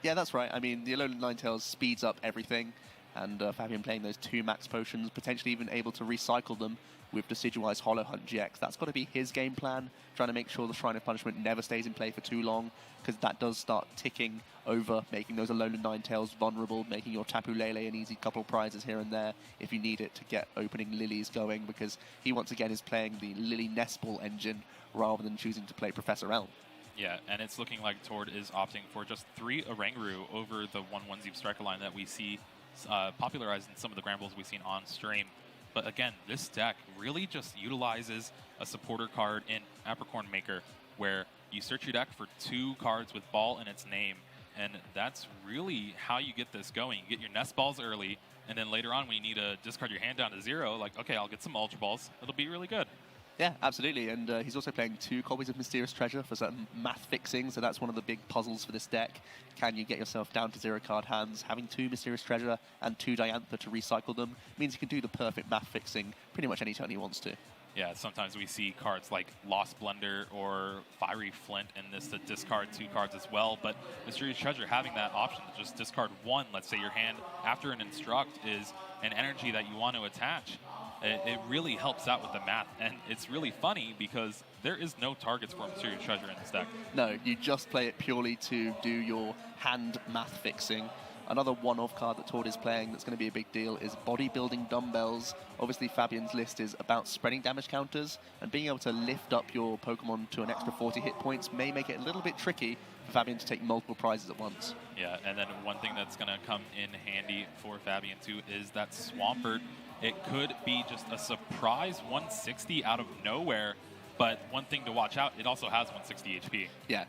Yeah, that's right. I mean, the Alolan Ninetales speeds up everything, and Fabien playing those 2 max potions, potentially even able to recycle them with Decidueye's Hollow Hunt GX. That's got to be his game plan, trying to make sure the Shrine of Punishment never stays in play for too long, because that does start ticking over, making those Alolan Ninetales vulnerable, making your Tapu Lele an easy couple of prizes here and there if you need it to get opening Lilies going, because he once again is playing the Lily Nest Ball engine rather than choosing to play Professor Elm. Yeah, and it's looking like Tord is opting for just 3 Oranguru over the 1/1 Zeep Striker line that we see popularized in some of the Grambles we've seen on stream. But again, this deck really just utilizes a supporter card in Apricorn Maker, where you search your deck for 2 cards with ball in its name, and that's really how you get this going. You get your Nest Balls early, and then later on when you need to discard your hand down to 0, like, okay, I'll get some Ultra Balls. It'll be really good. Yeah, absolutely, and he's also playing 2 copies of Mysterious Treasure for certain math fixing, so that's one of the big puzzles for this deck. Can you get yourself down to 0 card hands? Having 2 Mysterious Treasure and 2 Diantha to recycle them means he can do the perfect math fixing pretty much any turn he wants to. Yeah, sometimes we see cards like Lost Blender or Fiery Flint in this to discard 2 cards as well, but Mysterious Treasure having that option to just discard 1, let's say your hand after an Instruct is an energy that you want to attach, it really helps out with the math, and it's really funny because there is no targets for Mysterious Treasure in this deck. No, you just play it purely to do your hand math fixing. Another one-off card that Tord is playing that's going to be a big deal is Bodybuilding Dumbbells. Obviously, Fabien's list is about spreading damage counters, and being able to lift up your Pokemon to an extra 40 hit points may make it a little bit tricky for Fabien to take multiple prizes at once. Yeah, and then one thing that's going to come in handy for Fabien too is that Swampert. It could be just a surprise 160 out of nowhere, but one thing to watch out, it also has 160 HP. Yeah,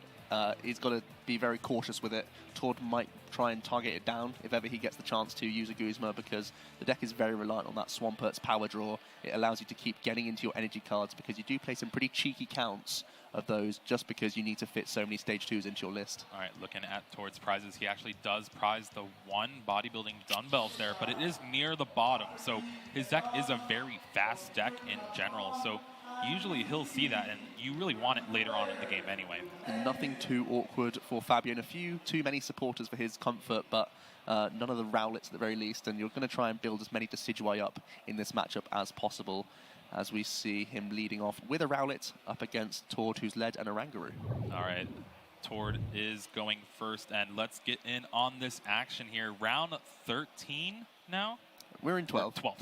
he's got to be very cautious with it. Tord might try and target it down if ever he gets the chance to use a Guzma, because the deck is very reliant on that Swampert's power draw. It allows you to keep getting into your energy cards because you do play some pretty cheeky counts of those just because you need to fit so many stage 2s into your list. All right, looking at Tord's prizes, he actually does prize the 1 Bodybuilding Dumbbells there, but it is near the bottom, so his deck is a very fast deck in general, so usually he'll see that, and you really want it later on in the game anyway. And nothing too awkward for Fabien. A few too many supporters for his comfort, but none of the Rowlets at the very least, and you're going to try and build as many Decidueye up in this matchup as possible, as we see him leading off with a Rowlet up against Tord, who's led an Oranguru. All right, Tord is going first, and let's get in on this action here. Round 13 now? We're in 12. 12.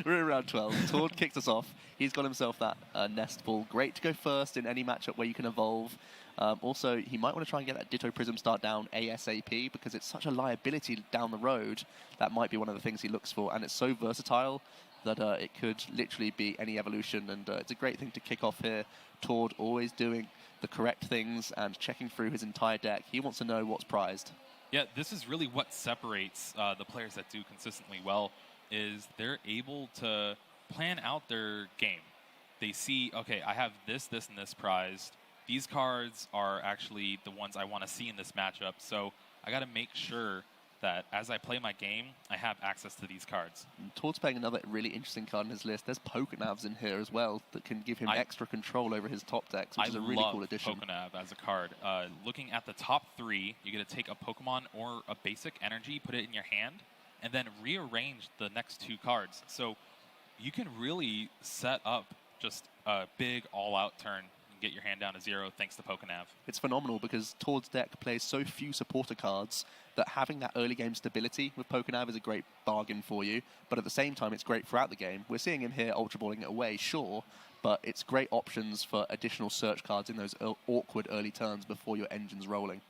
We're in round 12. Tord kicked us off. He's got himself that Nest Ball. Great to go first in any matchup where you can evolve. Also, he might want to try and get that Ditto Prism start down ASAP because it's such a liability down the road. That might be one of the things he looks for, and it's so versatile that it could literally be any evolution, and it's a great thing to kick off here. Tord always doing the correct things and checking through his entire deck. He wants to know what's prized. Yeah, this is really what separates the players that do consistently well, is they're able to plan out their game. They see, okay, I have this, this, and this prized. These cards are actually the ones I want to see in this matchup, so I got to make sure that as I play my game, I have access to these cards. Tord's playing another really interesting card in his list. There's Pokénavs in here as well that can give him extra control over his top decks, which is a really cool addition. I love Pokénav as a card. Looking at the top 3, you get to take a Pokemon or a basic energy, put it in your hand, and then rearrange the next 2 cards. So you can really set up just a big all-out turn and get your hand down to 0 thanks to Pokénav. It's phenomenal because Tord's deck plays so few supporter cards that having that early game stability with Pokénav is a great bargain for you, but at the same time it's great throughout the game. We're seeing him here Ultra Balling it away, sure, but it's great options for additional search cards in those awkward early turns before your engine's rolling.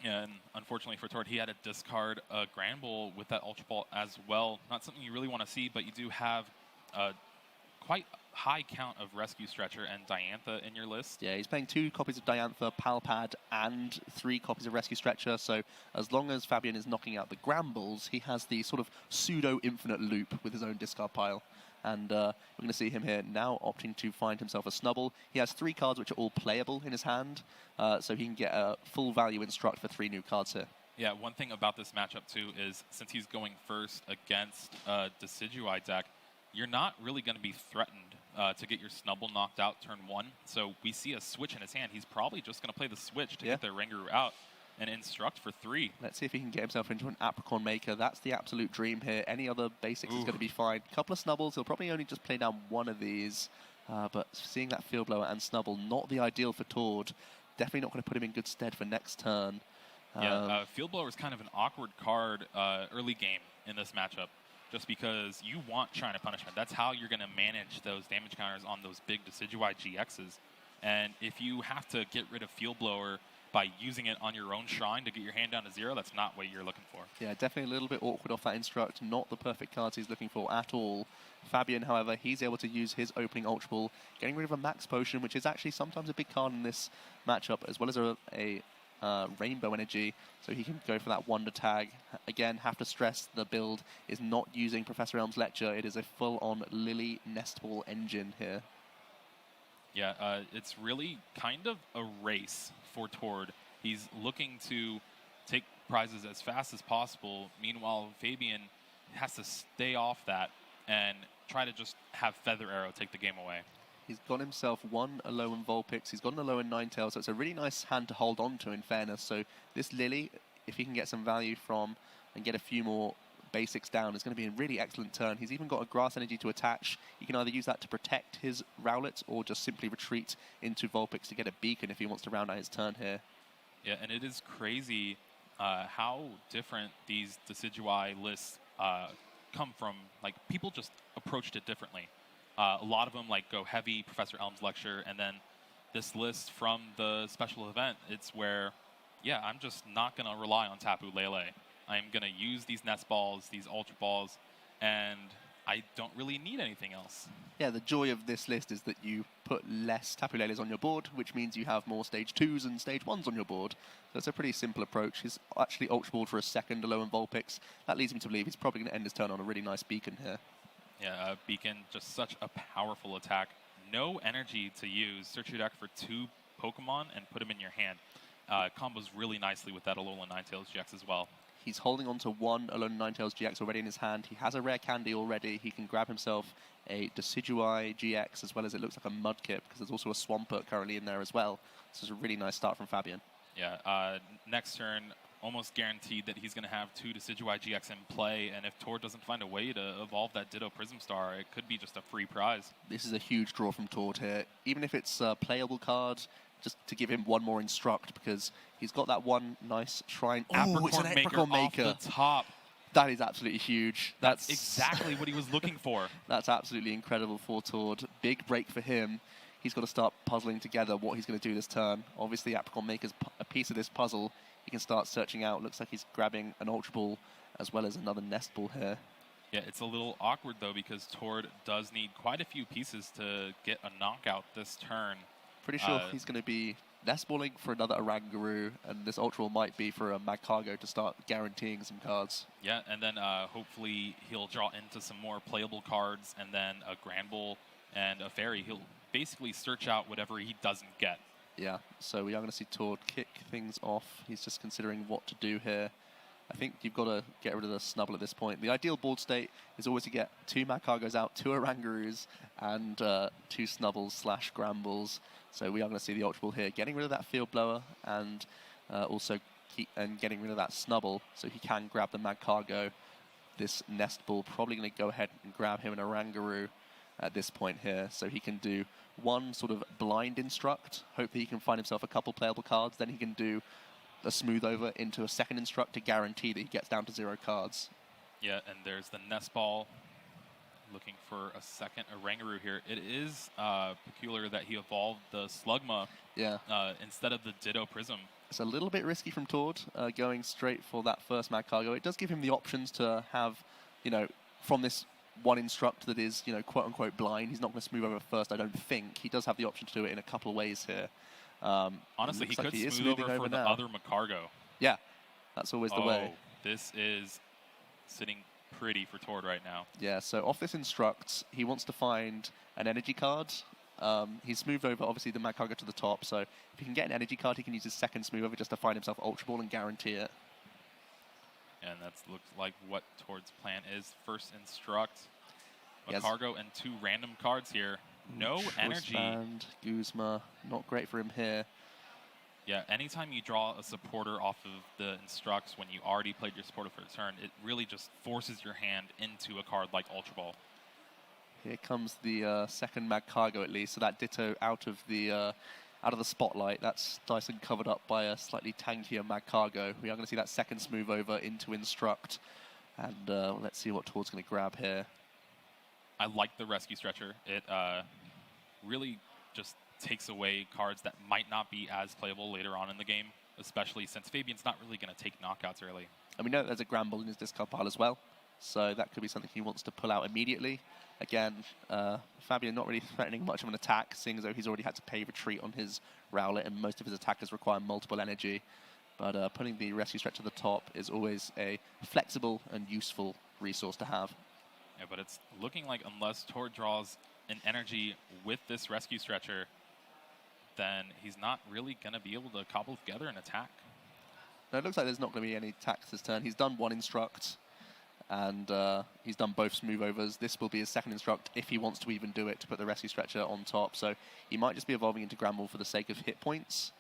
Yeah, and unfortunately for Tord, he had to discard a Granbull with that Ultra Ball as well. Not something you really want to see, but you do have quite high count of Rescue Stretcher and Diantha in your list. Yeah, he's playing 2 copies of Diantha, Palpad, and 3 copies of Rescue Stretcher, so as long as Fabien is knocking out the Grambles, he has the sort of pseudo-infinite loop with his own discard pile. And we're going to see him here now opting to find himself a Snubble. He has 3 cards which are all playable in his hand, so he can get a full value Instruct for 3 new cards here. Yeah, one thing about this matchup too is since he's going first against a Decidueye deck, you're not really going to be threatened to get your Snubble knocked out turn 1. So we see a switch in his hand. He's probably just going to play the switch to get their Ranguru out. and Instruct for 3. Let's see if he can get himself into an Apricot Maker. That's the absolute dream here. Any other basics is going to be fine. Couple of Snubbles. He'll probably only just play down one of these. But seeing that Field Blower and Snubble, not the ideal for Tord. Definitely not going to put him in good stead for next turn. Field Blower is kind of an awkward card early game in this matchup, just because you want China Punishment. That's how you're going to manage those damage counters on those big Decidueye GXs. And if you have to get rid of Field Blower by using it on your own shrine to get your hand down to 0, that's not what you're looking for. Yeah, definitely a little bit awkward off that Instruct. Not the perfect cards he's looking for at all. Fabien, however, he's able to use his opening Ultra Ball, getting rid of a Max Potion, which is actually sometimes a big card in this matchup, as well as a Rainbow Energy, so he can go for that Wonder Tag. Again, have to stress the build is not using Professor Elm's Lecture. It is a full-on Lily Nest Ball engine here. Yeah, it's really kind of a race for Tord. He's looking to take prizes as fast as possible. Meanwhile, Fabien has to stay off that and try to just have Feather Arrow take the game away. He's got himself one Alolan Vulpix. He's got an Alolan Ninetales, so it's a really nice hand to hold on to, in fairness. So this Lily, if he can get some value from and get a few more basics down, is going to be a really excellent turn. He's even got a Grass Energy to attach. He can either use that to protect his Rowlet or just simply retreat into Vulpix to get a beacon if he wants to round out his turn here. Yeah, and it is crazy how different these Decidueye lists come from. Like, people just approached it differently. A lot of them go heavy Professor Elm's Lecture, and then this list from the special event, it's where, yeah, I'm just not going to rely on Tapu Lele. I'm going to use these Nest Balls, these Ultra Balls, and I don't really need anything else. Yeah, the joy of this list is that you put less Tapu Leles on your board, which means you have more Stage 2s and Stage 1s on your board. So it's a pretty simple approach. He's actually Ultra Balled for a second Alolan Vulpix. That leads me to believe he's probably going to end his turn on a really nice Beacon here. Yeah, Beacon, just such a powerful attack. No energy to use. Search your deck for 2 Pokemon and put them in your hand. Combos really nicely with that Alolan Ninetales GX as well. He's holding on to one Alolan Ninetales GX already in his hand. He has a rare candy already. He can grab himself a Decidueye GX, as well as it looks like a Mudkip, because there's also a Swampert currently in there as well. So it's a really nice start from Fabien. Yeah, next turn, almost guaranteed that he's going to have 2 Decidueye GX in play, and if Tord doesn't find a way to evolve that Ditto Prism Star, it could be just a free prize. This is a huge draw from Tord here. Even if it's a playable card, just to give him one more Instruct, because he's got that one nice shrine. Oh, it's an Apricot Maker off the top. That is absolutely huge. That's exactly what he was looking for. That's absolutely incredible for Tord. Big break for him. He's got to start puzzling together what he's going to do this turn. Obviously, Apricot Maker's a piece of this puzzle. He can start searching out. Looks like he's grabbing an Ultra Ball as well as another Nest Ball here. Yeah, it's a little awkward, though, because Tord does need quite a few pieces to get a knockout this turn. Pretty sure he's going to be Nest Balling for another Oranguru, and this Ultra Ball might be for a Magcargo to start guaranteeing some cards. Yeah, and then hopefully he'll draw into some more playable cards, and then a Granbull and a Fairy. He'll basically search out whatever he doesn't get. Yeah, so we are going to see Tord kick things off. He's just considering what to do here. I think you've got to get rid of the Snubble at this point. The ideal board state is always to get 2 Magcargos out, 2 Orangurus, and 2 Snubbles / Granbulls. So we are going to see the Ultra Ball here, getting rid of that Field Blower, and also getting rid of that Snubble, so he can grab the Magcargo. This Nest Ball probably going to go ahead and grab him an Oranguru at this point here, so he can do one sort of blind Instruct, hope that he can find himself a couple playable cards, then he can do a Smooth Over into a second Instruct to guarantee that he gets down to 0 cards. Yeah, and there's the Nest Ball looking for a second Oranguru here. It is peculiar that he evolved the Slugma instead of the Ditto Prism. It's a little bit risky from Tord going straight for that first Magcargo. It does give him the options to have, from this one Instruct that is, quote-unquote blind. He's not going to Smooth Over first, I don't think. He does have the option to do it in a couple of ways here. Honestly, he could Smooth Over for the other Magcargo. Yeah, that's always the way. This is sitting pretty for Tord right now. Yeah, so off this Instruct, he wants to find an energy card. He's Smoothed Over, obviously, the Magcargo to the top, so if he can get an energy card, he can use his second Smooth Over just to find himself Ultra Ball and guarantee it. And that looks like what Tord's plan is. First Instruct, Magcargo, and 2 random cards here. No energy. Band, Guzma, not great for him here. Yeah, anytime you draw a supporter off of the instructs when you already played your supporter for a turn, it really just forces your hand into a card like Ultra Ball. Here comes the second Mag Cargo at least, so that Ditto out of the spotlight. That's Dyson covered up by a slightly tankier Mag Cargo. We are going to see that second smooth over into Instruct, and let's see what Tord's going to grab here. I like the Rescue Stretcher. It really just takes away cards that might not be as playable later on in the game, especially since Fabian's not really going to take knockouts early. And we know that there's a Gramble in his discard pile as well, so that could be something he wants to pull out immediately. Again, Fabien not really threatening much of an attack, seeing as though he's already had to pay retreat on his Rowlet, and most of his attackers require multiple energy. But putting the Rescue Stretch at the top is always a flexible and useful resource to have. Yeah, but it's looking like unless Tord draws an energy with this Rescue Stretcher, then he's not really going to be able to cobble together an attack. No, it looks like there's not going to be any attacks this turn. He's done one Instruct, and he's done both Smooth Overs. This will be his second Instruct if he wants to even do it, to put the Rescue Stretcher on top. So he might just be evolving into Gramble for the sake of hit points.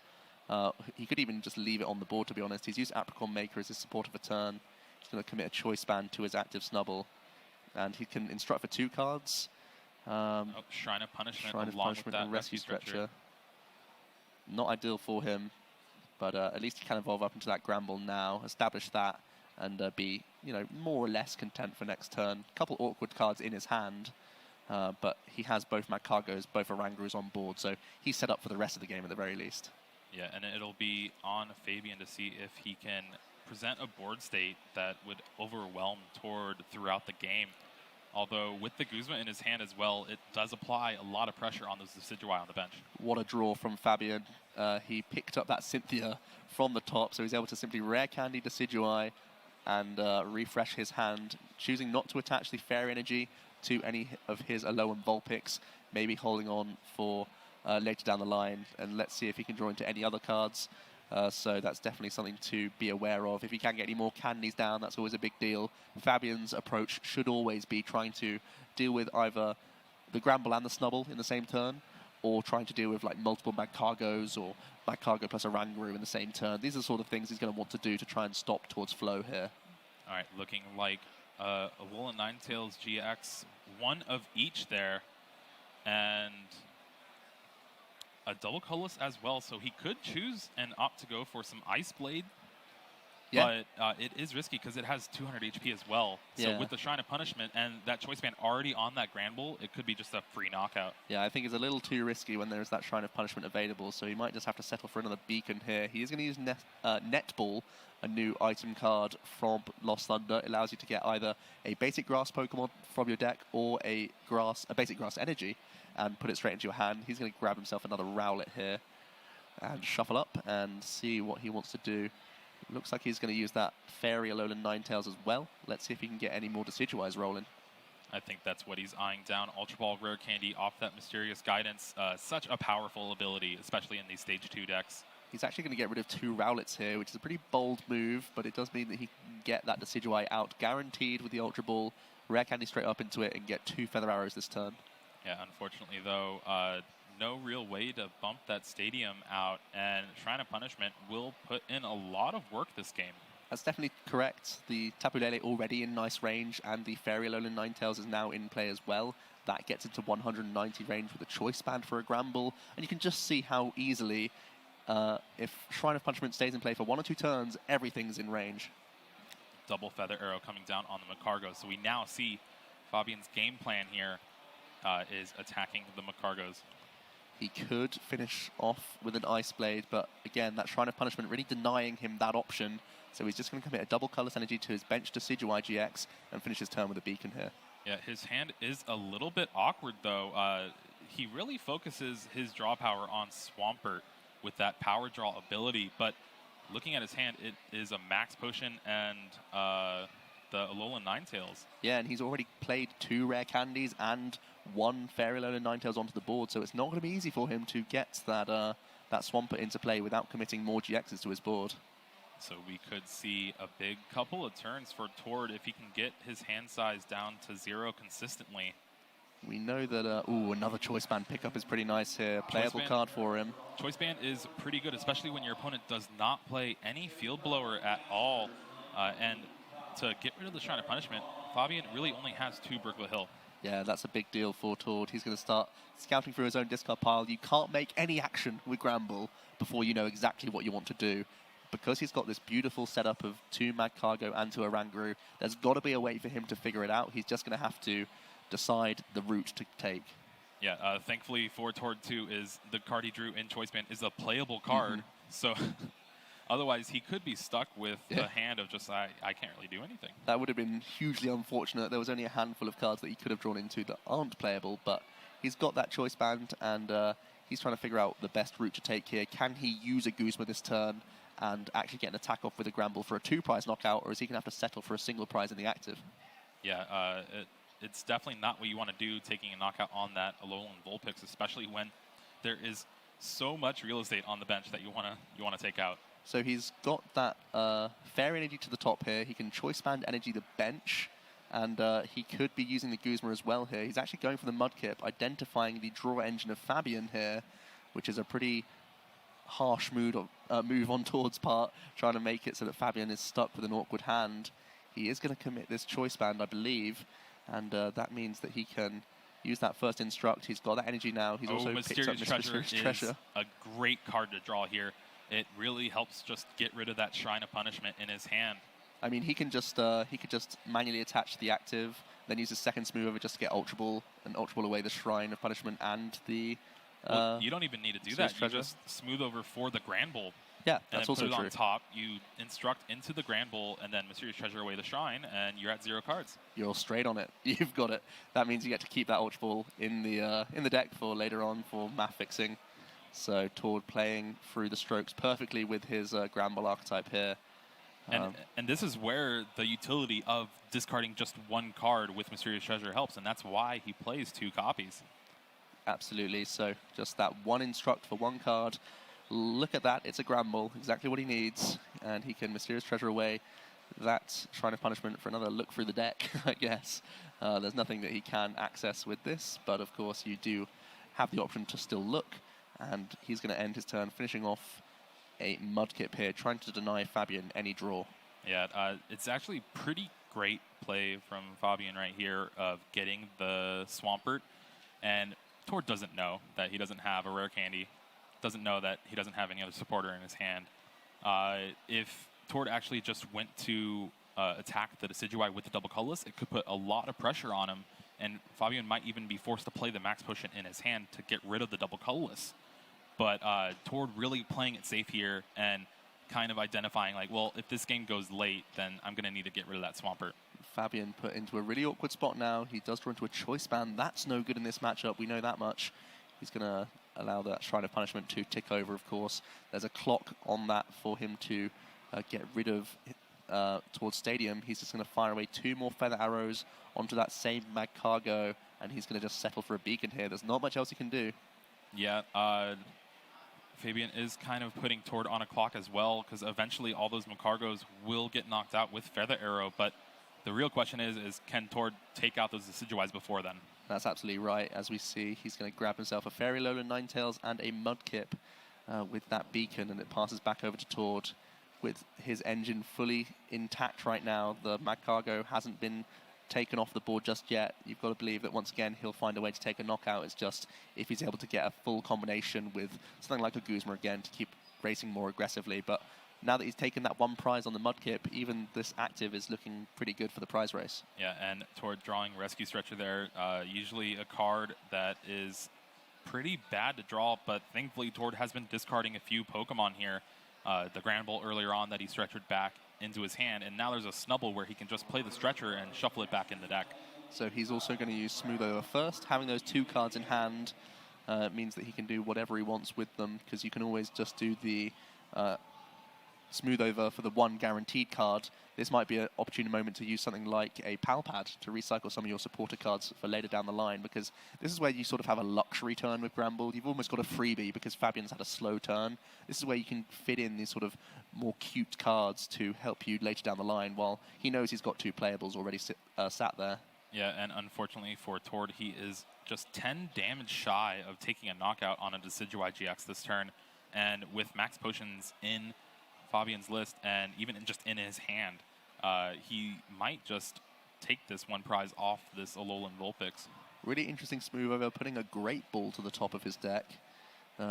He could even just leave it on the board, to be honest. He's used Apricorn Maker as his support of a turn. He's going to commit a Choice Band to his active Snubble, and he can Instruct for 2 cards. Shrine of Punishment along with that Rescue Stretcher. Not ideal for him, but at least he can evolve up into that Gramble now, establish that, and be, more or less content for next turn. A couple awkward cards in his hand, but he has both Magcargos, both Orangarus on board, so he's set up for the rest of the game at the very least. Yeah, and it'll be on Fabien to see if he can present a board state that would overwhelm Tord throughout the game. Although with the Guzma in his hand as well, it does apply a lot of pressure on those Decidueye on the bench. What a draw from Fabien. He picked up that Cynthia from the top, so he's able to simply Rare Candy Decidueye and refresh his hand, choosing not to attach the Fairy Energy to any of his Alolan Vulpix, maybe holding on for later down the line, and let's see if he can draw into any other cards. So that's definitely something to be aware of. If he can get any more candies down, that's always a big deal. Fabien's approach should always be trying to deal with either the Gramble and the Snubble in the same turn, or trying to deal with like multiple Magcargos or Magcargo plus Orangaru in the same turn. These are the sort of things he's going to want to do to try and stop Tord's flow here. All right, looking like a Alolan Ninetales GX, one of each there, and a double colorless as well, so he could choose and opt to go for some Ice Blade, but it is risky because it has 200 HP as well. So with the Shrine of Punishment and that Choice Band already on that Granbull, it could be just a free knockout. Yeah, I think it's a little too risky when there's that Shrine of Punishment available, so he might just have to settle for another Beacon here. He is going to use Netball, a new item card from Lost Thunder. It allows you to get either a basic grass Pokemon from your deck or a basic grass energy and put it straight into your hand. He's going to grab himself another Rowlet here and shuffle up and see what he wants to do. Looks like he's going to use that Fairy Alolan Ninetales as well. Let's see if he can get any more Decidueyes rolling. I think that's what he's eyeing down. Ultra Ball Rare Candy off that Mysterious Guidance. Such a powerful ability, especially in these Stage 2 decks. He's actually going to get rid of 2 Rowlets here, which is a pretty bold move, but it does mean that he can get that Decidueye out guaranteed with the Ultra Ball, Rare Candy straight up into it, and get 2 Feather Arrows this turn. Yeah, unfortunately, though, no real way to bump that Stadium out, and Shrine of Punishment will put in a lot of work this game. That's definitely correct. The Tapu Lele already in nice range, and the Fairy Alolan Ninetales is now in play as well. That gets into 190 range with a Choice Band for a Gramble, and you can just see how easily, if Shrine of Punishment stays in play for 1 or 2 turns, everything's in range. Double Feather Arrow coming down on the Magcargo, so we now see Fabien's game plan here is attacking the Magcargos. He could finish off with an Ice Blade, but again, that Shrine of Punishment really denying him that option. So he's just going to commit a double Colorless Energy to his bench Decidueye GX and finish his turn with a Beacon here. Yeah, his hand is a little bit awkward, though. He really focuses his draw power on Swampert with that power draw ability, but looking at his hand, it is a Max Potion and the Alolan Ninetales. Yeah, and he's already played 2 Rare Candies and 1 Fairy Alolan Ninetales onto the board, so it's not going to be easy for him to get that Swampert into play without committing more GXs to his board. So we could see a big couple of turns for Tord if he can get his hand size down to 0 consistently. We know that, another Choice Band pickup is pretty nice here. Playable card for him. Choice Band is pretty good, especially when your opponent does not play any Field Blower at all. And to get rid of the Shrine of Punishment, Fabien really only has 2 Brooklet Hill. Yeah, that's a big deal for Tord. He's going to start scouting through his own discard pile. You can't make any action with Gramble before you know exactly what you want to do. Because he's got this beautiful setup of 2 Mad Cargo and 2 Oranguru, there's got to be a way for him to figure it out. He's just going to have to decide the route to take. Yeah, thankfully for Tord 2 is the card he drew in Choice Band is a playable card. So otherwise he could be stuck with a hand of just, I can't really do anything. That would have been hugely unfortunate. There was only a handful of cards that he could have drawn into that aren't playable, but he's got that Choice Band and he's trying to figure out the best route to take here. Can he use a Guzma this turn and actually get an attack off with a Gramble for a 2-prize knockout, or is he going to have to settle for a single prize in the active? Yeah, it's definitely not what you want to do, taking a knockout on that Alolan Vulpix, especially when there is so much real estate on the bench that you want to take out. So he's got that Fairy Energy to the top here. He can Choice Band Energy the bench, and he could be using the Guzma as well here. He's actually going for the Mudkip, identifying the draw engine of Fabien here, which is a pretty harsh move on Tord's part, trying to make it so that Fabien is stuck with an awkward hand. He is going to commit this Choice Band, I believe, and that means that he can use that first Instruct. He's got that energy now. He's also picked up Mysterious Treasure. A great card to draw here. It really helps just get rid of that Shrine of Punishment in his hand. I mean, he could just manually attach the active, then use his second Smooth Over just to get Ultra Ball, and Ultra Ball away the Shrine of Punishment and the... you don't even need to do that. You just Smooth Over for the Grand Bowl. Yeah, that's also true. true. On top, you Instruct into the Grand Bowl, and then Mysterious Treasure away the Shrine, and you're at 0 cards. You're straight on it. You've got it. That means you get to keep that Ultra Ball in the deck for later on for math fixing. So Tord playing through the strokes perfectly with his Grand Bowl archetype here. And this is where the utility of discarding just 1 card with Mysterious Treasure helps, and that's why he plays 2 copies. Absolutely. So just that 1 Instruct for 1 card. Look at that. It's a Gramble. Exactly what he needs. And he can Mysterious Treasure away that Shrine of Punishment for another look through the deck, I guess. There's nothing that he can access with this, but of course you do have the option to still look. And he's going to end his turn finishing off a Mudkip here, trying to deny Fabien any draw. Yeah, it's actually pretty great play from Fabien right here of getting the Swampert. And Tord doesn't know that he doesn't have a rare candy, doesn't know that he doesn't have any other supporter in his hand. If Tord actually just went to attack the Decidueye with the double colorless, it could put a lot of pressure on him, and Fabien might even be forced to play the Max Potion in his hand to get rid of the double colorless. But Tord really playing it safe here and kind of identifying, like, well, if this game goes late, then I'm going to need to get rid of that Swampert. Fabien put into a really awkward spot now. He does draw into a Choice Band. That's no good in this matchup. We know that much. He's going to allow that Shrine of Punishment to tick over, of course. There's a clock on that for him to get rid of towards Stadium. He's just going to fire away 2 more Feather Arrows onto that same Mag Cargo, and he's going to just settle for a Beacon here. There's not much else he can do. Yeah, Fabien is kind of putting Tord on a clock as well, because eventually all those Macargos will get knocked out with Feather Arrow, but the real question is can Tord take out those Decidueyes before then? That's absolutely right. As we see, he's going to grab himself a Fairy Alolan Ninetales and a Mudkip with that Beacon, and it passes back over to Tord with his engine fully intact right now. The Magcargo hasn't been taken off the board just yet. You've got to believe that once again he'll find a way to take a knockout. It's just if he's able to get a full combination with something like a Guzma again to keep racing more aggressively. But now that he's taken that 1 prize on the Mudkip, even this active is looking pretty good for the prize race. Yeah, and Tord drawing Rescue Stretcher there, usually a card that is pretty bad to draw, but thankfully Tord has been discarding a few Pokemon here. The Grand Bolt earlier on that he stretchered back into his hand, and now there's a Snubble where he can just play the Stretcher and shuffle it back in the deck. So he's also going to use Smooth Over first. Having those 2 cards in hand means that he can do whatever he wants with them, because you can always just do the Smooth Over for the 1 guaranteed card. This might be an opportune moment to use something like a Pal Pad to recycle some of your supporter cards for later down the line, because this is where you sort of have a luxury turn with Gramble. You've almost got a freebie because Fabien's had a slow turn. This is where you can fit in these sort of more cute cards to help you later down the line, while he knows he's got 2 playables already sat there. Yeah, and unfortunately for Tord, he is just 10 damage shy of taking a knockout on a Decidueye GX this turn. And with max potions in Fabien's list and even just in his hand, he might just take this one prize off this Alolan Vulpix. Really interesting smooth over, putting a Great Ball to the top of his deck.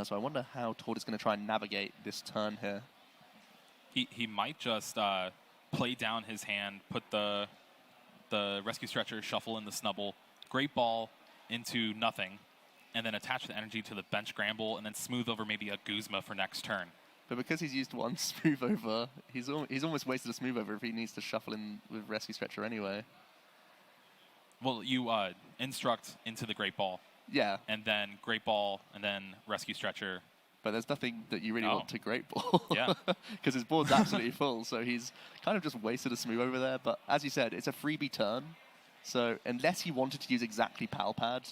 So I wonder how Tord is going to try and navigate this turn here. He might just play down his hand, put the Rescue Stretcher, shuffle in the Snubble, Great Ball into nothing, and then attach the energy to the bench Gramble, and then smooth over maybe a Guzma for next turn. But because he's used one smooth over, he's almost wasted a smooth over if he needs to shuffle in with Rescue Stretcher anyway. Well, you instruct into the Great Ball. Yeah. And then Great Ball, and then Rescue Stretcher. But there's nothing that you really want to Great Ball. Yeah. Because his board's absolutely full, so he's kind of just wasted a smooth over there. But as you said, it's a freebie turn. So unless he wanted to use exactly Pal Pad,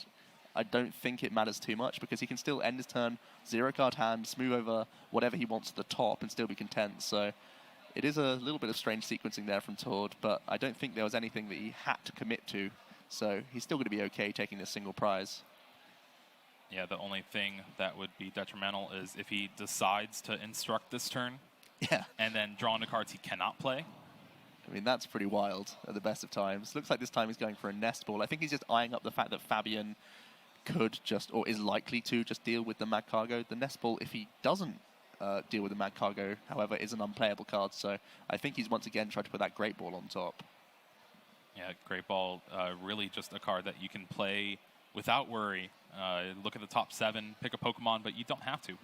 I don't think it matters too much because he can still end his turn, 0-card hand, smooth over whatever he wants at the top and still be content. So it is a little bit of strange sequencing there from Tord, but I don't think there was anything that he had to commit to. So he's still going to be okay taking this single prize. Yeah, the only thing that would be detrimental is if he decides to instruct this turn. Yeah. And then draw into cards he cannot play. I mean, that's pretty wild at the best of times. Looks like this time he's going for a Nest Ball. I think he's just eyeing up the fact that Fabien could just, or is likely to, just deal with the Mad Cargo. The Nest Ball, if he doesn't deal with the Mad Cargo, however, is an unplayable card. So I think he's once again tried to put that Great Ball on top. Yeah, Great Ball, really just a card that you can play without worry. Look at the top 7, pick a Pokemon, but you don't have to.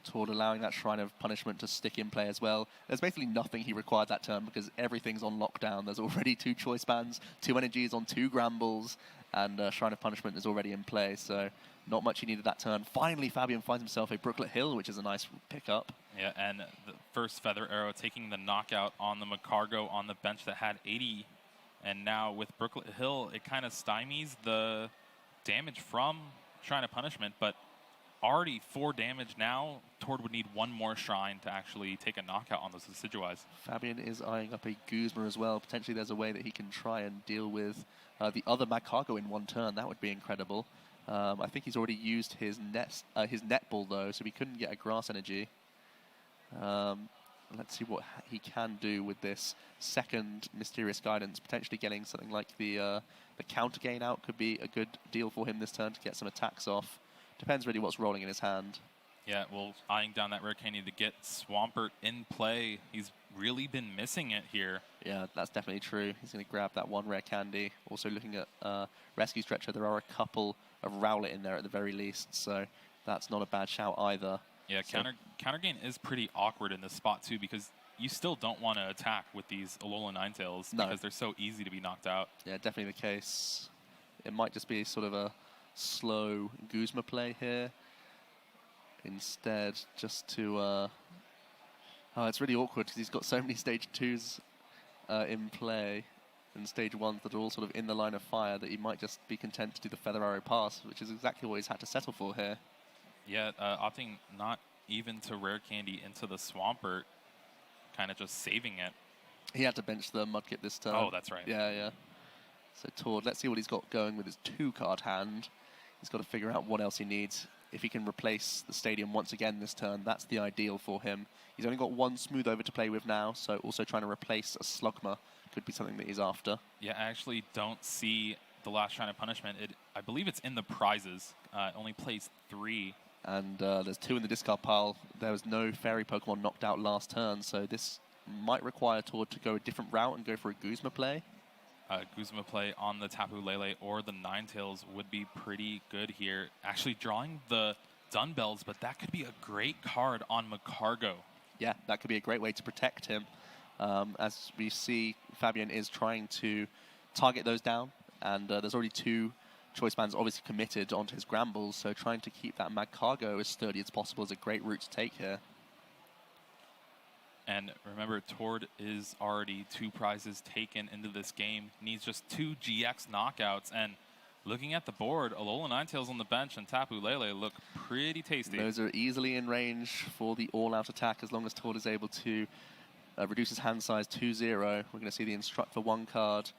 Tord allowing that Shrine of Punishment to stick in play as well. There's basically nothing he required that turn because everything's on lockdown. There's already 2 Choice Bands, 2 Energies on 2 Grambles, and Shrine of Punishment is already in play, so not much he needed that turn. Finally, Fabien finds himself a Brooklet Hill, which is a nice pickup. Yeah, and the first Feather Arrow taking the knockout on the Macargo on the bench that had 80. And now with Brooklet Hill, it kind of stymies the damage from Shrine of Punishment, but already 4 damage now. Tord would need 1 more Shrine to actually take a knockout on those Decidueyes. Fabien is eyeing up a Guzma as well. Potentially there's a way that he can try and deal with the other Macargo in 1 turn. That would be incredible. I think he's already used his Net Ball though, so he couldn't get a Grass Energy. Let's see what he can do with this second Mysterious Guidance. Potentially getting something like the counter gain out could be a good deal for him this turn to get some attacks off. Depends really what's rolling in his hand. Yeah, well, eyeing down that Rare Candy to get Swampert in play. He's really been missing it here. Yeah, that's definitely true. He's going to grab that 1 Rare Candy. Also looking at Rescue Stretcher, there are a couple of Rowlet in there at the very least, so that's not a bad shout either. Yeah, so counter gain is pretty awkward in this spot too because you still don't want to attack with these Alolan Ninetales because they're so easy to be knocked out. Yeah, definitely the case. It might just be sort of a slow Guzma play here. Instead, just to... oh, it's really awkward because he's got so many Stage 2s in play and Stage 1s that are all sort of in the line of fire that he might just be content to do the Feather Arrow pass, which is exactly what he's had to settle for here. Yeah, opting not even to Rare Candy into the Swampert, kind of just saving it. He had to bench the Mudkip this turn. Oh, that's right. Yeah. So Tord, let's see what he's got going with his 2-card hand. He's got to figure out what else he needs. If he can replace the Stadium once again this turn, that's the ideal for him. He's only got 1 Smooth Over to play with now, so also trying to replace a Slugma could be something that he's after. Yeah, I actually don't see the last Shrine of Punishment. I believe it's in the prizes. It only plays 3. And there's 2 in the discard pile. There was no Fairy Pokemon knocked out last turn, so this might require Tord to go a different route and go for a Guzma play. Guzma play on the Tapu Lele or the Ninetales would be pretty good here. Actually drawing the Dunbells, but that could be a great card on Macargo. Yeah, that could be a great way to protect him. As we see, Fabien is trying to target those down, and there's already 2 Choice Bands obviously committed onto his Grambles, so trying to keep that Macargo as sturdy as possible is a great route to take here. And remember, Tord is already 2 prizes taken into this game. Needs just 2 GX knockouts. And looking at the board, Alolan Ninetales on the bench and Tapu Lele look pretty tasty. Those are easily in range for the all-out attack as long as Tord is able to reduce his hand size 2-0. We're going to see the Instruct for 1 card.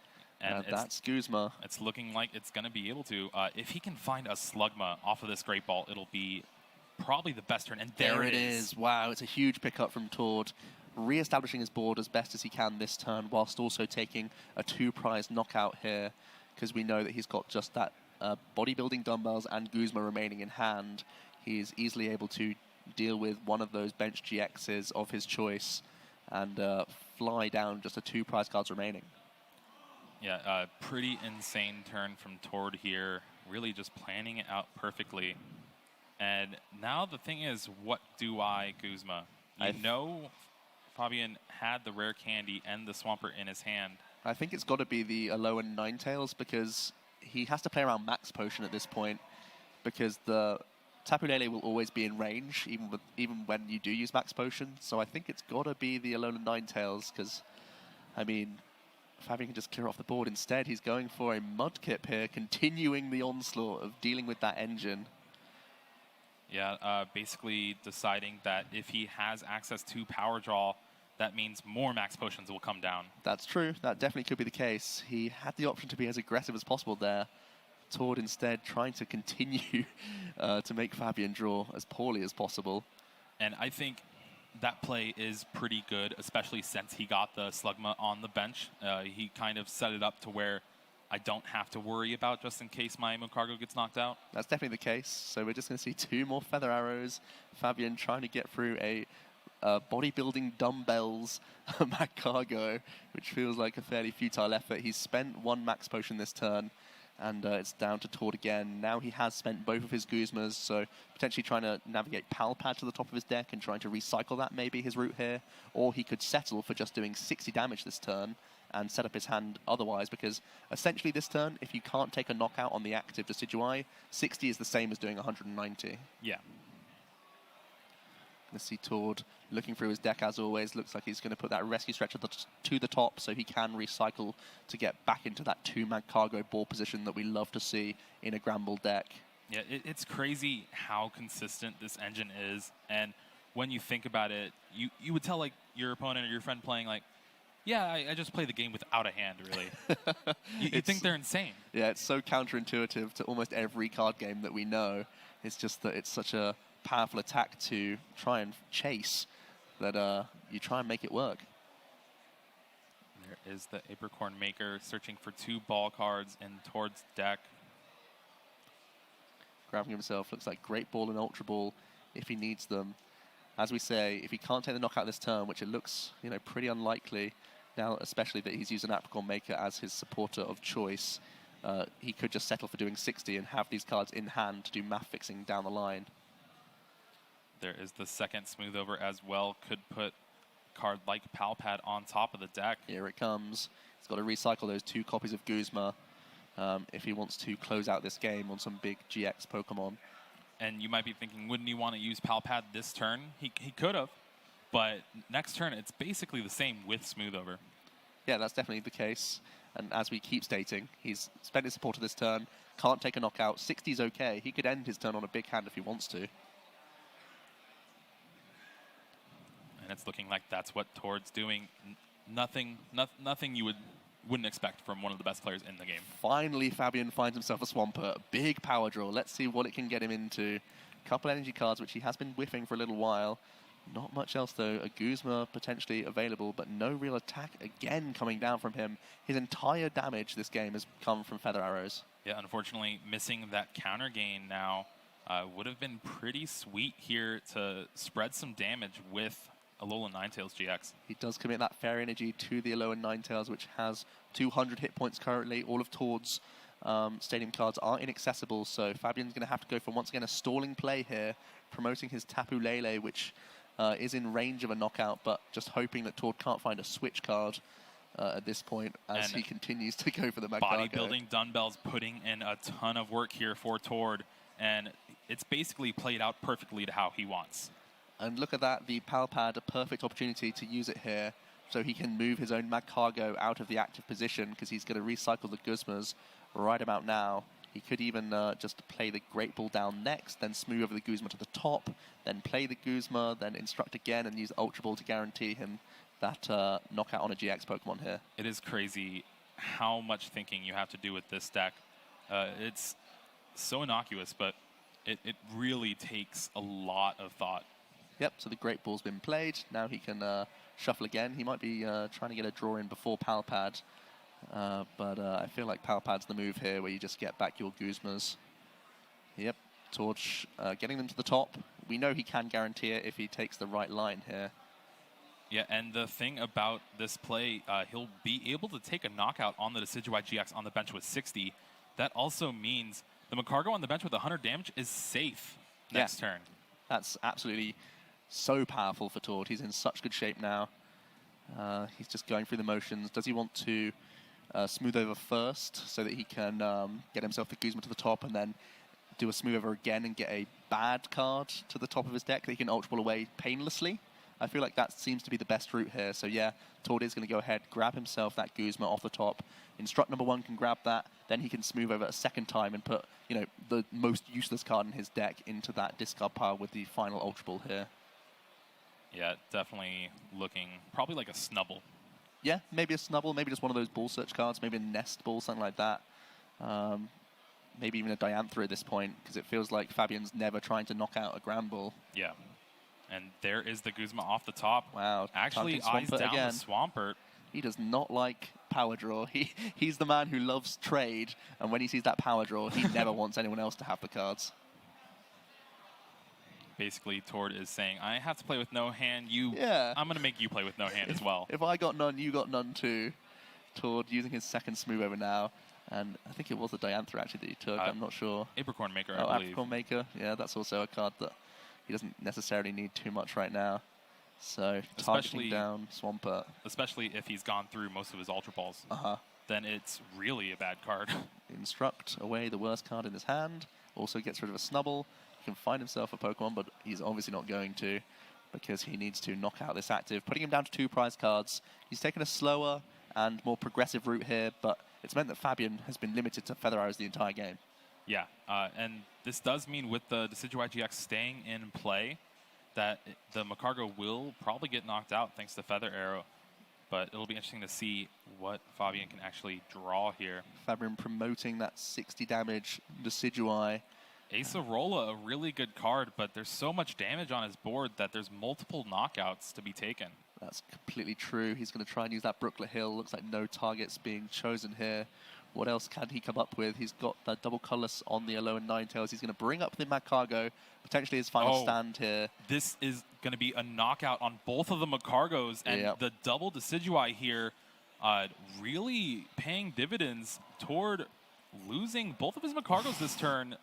And that's Guzma. It's looking like it's going to be able to. If he can find a Slugma off of this Great Ball, it'll be probably the best turn. And there it is. Wow, it's a huge pickup from Tord. Re-establishing his board as best as he can this turn, whilst also taking a 2-prize knockout here, because we know that he's got just that bodybuilding dumbbells and Guzma remaining in hand. He's easily able to deal with one of those bench GXs of his choice and fly down just a 2 prize cards remaining. Yeah, pretty insane turn from Tord here. Really just planning it out perfectly. And now the thing is, what do I Guzma? You know Fabien had the Rare Candy and the Swampert in his hand. I think it's got to be the Alolan Ninetales, because he has to play around Max Potion at this point, because the Tapu Lele will always be in range, even when you do use Max Potion. So I think it's got to be the Alolan Ninetales, because, I mean, Fabien can just clear off the board. Instead, he's going for a Mudkip here, continuing the onslaught of dealing with that engine. Yeah, basically deciding that if he has access to Power Draw, that means more Max Potions will come down. That's true. That definitely could be the case. He had the option to be as aggressive as possible there. Tord instead trying to continue to make Fabien draw as poorly as possible. And I think that play is pretty good, especially since he got the Slugma on the bench. He kind of set it up to where I don't have to worry about just in case my Mocargo gets knocked out. That's definitely the case. So we're just going to see 2 more Feather Arrows. Fabien trying to get through a bodybuilding dumbbells Mocargo, which feels like a fairly futile effort. He's spent 1 Max Potion this turn, and it's down to Tord again. Now he has spent both of his Guzmas, so potentially trying to navigate Palpad to the top of his deck and trying to recycle that, maybe his route here. Or he could settle for just doing 60 damage this turn and set up his hand otherwise, because essentially this turn, if you can't take a knockout on the active Decidueye, 60 is the same as doing 190. Yeah. Let's see Tord looking through his deck as always. Looks like he's going to put that Rescue Stretcher to the top so he can recycle to get back into that 2-man cargo ball position that we love to see in a Gramble deck. Yeah, it's crazy how consistent this engine is. And when you think about it, you would tell like your opponent or your friend playing like, yeah, I just play the game without a hand, really. you think they're insane. Yeah, it's so counterintuitive to almost every card game that we know. It's just that it's such a powerful attack to try and chase that you try and make it work. There is the Apricorn Maker searching for 2 ball cards in Tord's deck. Grabbing himself, looks like Great Ball and Ultra Ball if he needs them. As we say, if he can't take the knockout this turn, which it looks pretty unlikely, now especially that he's used an Apricorn Maker as his supporter of choice, he could just settle for doing 60 and have these cards in hand to do math fixing down the line. There is the second Smooth Over as well. Could put a card like Palpad on top of the deck. Here it comes. He's got to recycle those 2 copies of Guzma if he wants to close out this game on some big GX Pokemon. And you might be thinking, wouldn't he want to use Palpad this turn? He could have, but next turn it's basically the same with Smooth Over. Yeah, that's definitely the case. And as we keep stating, he's spent his supporter this turn, can't take a knockout. 60's okay. He could end his turn on a big hand if he wants to. And it's looking like that's what Tord's doing. Nothing you wouldn't expect from one of the best players in the game. Finally, Fabien finds himself a Swampert. Big power draw. Let's see what it can get him into. Couple energy cards, which he has been whiffing for a little while. Not much else, though. A Guzma potentially available, but no real attack again coming down from him. His entire damage this game has come from Feather Arrows. Yeah, unfortunately, missing that counter gain now would have been pretty sweet here to spread some damage with Alolan Ninetales GX. He does commit that Fairy Energy to the Alolan Ninetales, which has 200 hit points currently. All of Tord's stadium cards are inaccessible, so Fabien's going to have to go for, once again, a stalling play here, promoting his Tapu Lele, which is in range of a knockout, but just hoping that Tord can't find a switch card at this point as he continues to go for the Magcargo. Bodybuilding dumbbells putting in a ton of work here for Tord, and it's basically played out perfectly to how he wants. And look at that, the Palpad, a perfect opportunity to use it here so he can move his own Magcargo out of the active position because he's going to recycle the Guzmas right about now. He could even just play the Great Ball down next, then smooth over the Guzma to the top, then play the Guzma, then instruct again and use Ultra Ball to guarantee him that knockout on a GX Pokemon here. It is crazy how much thinking you have to do with this deck. It's so innocuous, but it really takes a lot of thought. Yep, so the Great Ball's been played. Now he can shuffle again. He might be trying to get a draw in before Power Pad. But I feel like Power Pad's the move here, where you just get back your Guzmas. Yep, Torch getting them to the top. We know he can guarantee it if he takes the right line here. Yeah, and the thing about this play, he'll be able to take a knockout on the Decidueye GX on the bench with 60. That also means the Magcargo on the bench with 100 damage is safe next turn. That's absolutely so powerful for Tord. He's in such good shape now. He's just going through the motions. Does he want to smooth over first so that he can get himself the Guzma to the top and then do a smooth over again and get a bad card to the top of his deck that he can Ultra Ball away painlessly? I feel like that seems to be the best route here. So yeah, Tord is going to go ahead, grab himself that Guzma off the top. Instruct number 1 can grab that, then he can smooth over a second time and put, you know, the most useless card in his deck into that discard pile with the final Ultra Ball here. Yeah, definitely looking probably like a Snubble. Yeah, maybe a Snubble, maybe just one of those Ball Search cards, maybe a Nest Ball, something like that. Maybe even a Diantha at this point, because it feels like Fabien's never trying to knock out a Grand Ball. Yeah. And there is the Guzma off the top. Wow. Actually eyes down again. the Swampert. He does not like power draw. He's the man who loves trade, and when he sees that power draw, he never wants anyone else to have the cards. Basically, Tord is saying, I have to play with no hand. I'm going to make you play with no hand as well. If I got none, you got none too. Tord using his second smooth over now. And I think it was a Diantha actually that he took. I'm not sure. Apricorn Maker, I believe. Apricorn Maker. Yeah, that's also a card that he doesn't necessarily need too much right now. So targeting down Swampert. Especially if he's gone through most of his Ultra Balls. Then it's really a bad card. Instruct away the worst card in his hand. Also gets rid of a Snubble. He can find himself a Pokemon, but he's obviously not going to, because he needs to knock out this active, putting him down to 2 prize cards. He's taken a slower and more progressive route here, but it's meant that Fabien has been limited to Feather Arrows the entire game. Yeah, and this does mean with the Decidueye GX staying in play, that the Magcargo will probably get knocked out thanks to Feather Arrow. But it'll be interesting to see what Fabien can actually draw here. Fabien promoting that 60 damage Decidueye. Acerola, a really good card, but there's so much damage on his board that there's multiple knockouts to be taken. That's completely true. He's going to try and use that Brooklet Hill. Looks like no targets being chosen here. What else can he come up with? He's got the double colorless on the Alolan Ninetales. He's going to bring up the Magcargo, potentially his final stand here. This is going to be a knockout on both of the Magcargos, and the double Decidueye here really paying dividends toward losing both of his Magcargos this turn,